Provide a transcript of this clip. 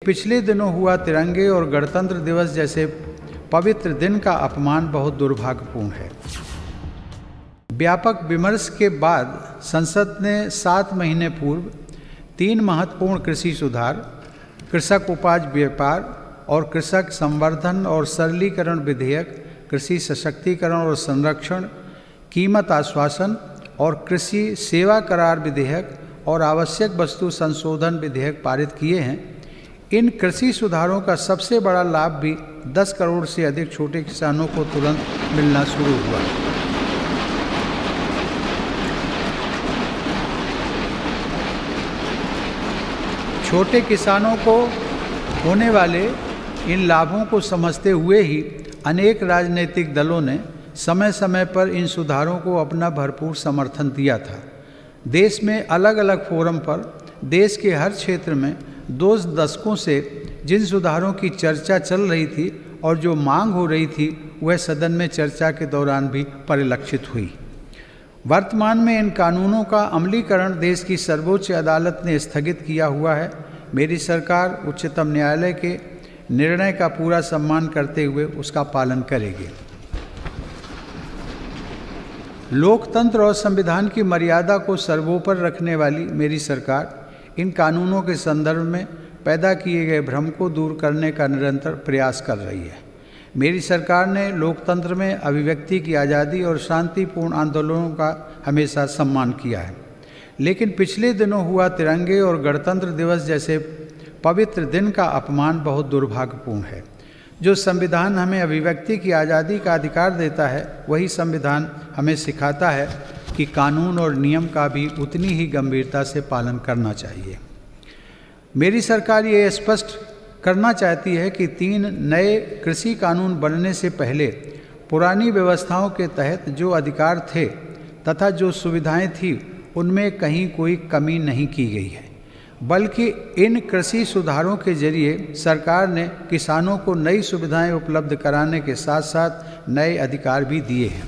पिछले दिनों हुआ तिरंगे और गणतंत्र दिवस जैसे पवित्र दिन का अपमान बहुत दुर्भाग्यपूर्ण है। व्यापक विमर्श के बाद संसद ने 7 महीने पूर्व 3 महत्वपूर्ण कृषि सुधार, कृषक उपज व्यापार और कृषक संवर्धन और सरलीकरण विधेयक, कृषि सशक्तिकरण और संरक्षण, कीमत आश्वासन और कृषि सेवा करार विधेयक और आवश्यक वस्तु संशोधन विधेयक पारित किए हैं। इन कृषि सुधारों का सबसे बड़ा लाभ भी 10 करोड़ से अधिक छोटे किसानों को तुरंत मिलना शुरू हुआ। छोटे किसानों को होने वाले इन लाभों को समझते हुए ही अनेक राजनीतिक दलों ने समय समय पर इन सुधारों को अपना भरपूर समर्थन दिया था। देश में अलग अलग फोरम पर देश के हर क्षेत्र में 2 दशकों से जिन सुधारों की चर्चा चल रही थी और जो मांग हो रही थी वह सदन में चर्चा के दौरान भी परिलक्षित हुई। वर्तमान में इन कानूनों का अमलीकरण देश की सर्वोच्च अदालत ने स्थगित किया हुआ है। मेरी सरकार उच्चतम न्यायालय के निर्णय का पूरा सम्मान करते हुए उसका पालन करेगी। लोकतंत्र और संविधान की मर्यादा को सर्वोपर रखने वाली मेरी सरकार इन कानूनों के संदर्भ में पैदा किए गए भ्रम को दूर करने का निरंतर प्रयास कर रही है। मेरी सरकार ने लोकतंत्र में अभिव्यक्ति की आज़ादी और शांतिपूर्ण आंदोलनों का हमेशा सम्मान किया है, लेकिन पिछले दिनों हुआ तिरंगे और गणतंत्र दिवस जैसे पवित्र दिन का अपमान बहुत दुर्भाग्यपूर्ण है। जो संविधान हमें अभिव्यक्ति की आज़ादी का अधिकार देता है, वही संविधान हमें सिखाता है कि कानून और नियम का भी उतनी ही गंभीरता से पालन करना चाहिए। मेरी सरकार ये स्पष्ट करना चाहती है कि 3 नए कृषि कानून बनने से पहले पुरानी व्यवस्थाओं के तहत जो अधिकार थे तथा जो सुविधाएं थी उनमें कहीं कोई कमी नहीं की गई है, बल्कि इन कृषि सुधारों के जरिए सरकार ने किसानों को नई सुविधाएं उपलब्ध कराने के साथ साथ नए अधिकार भी दिए हैं।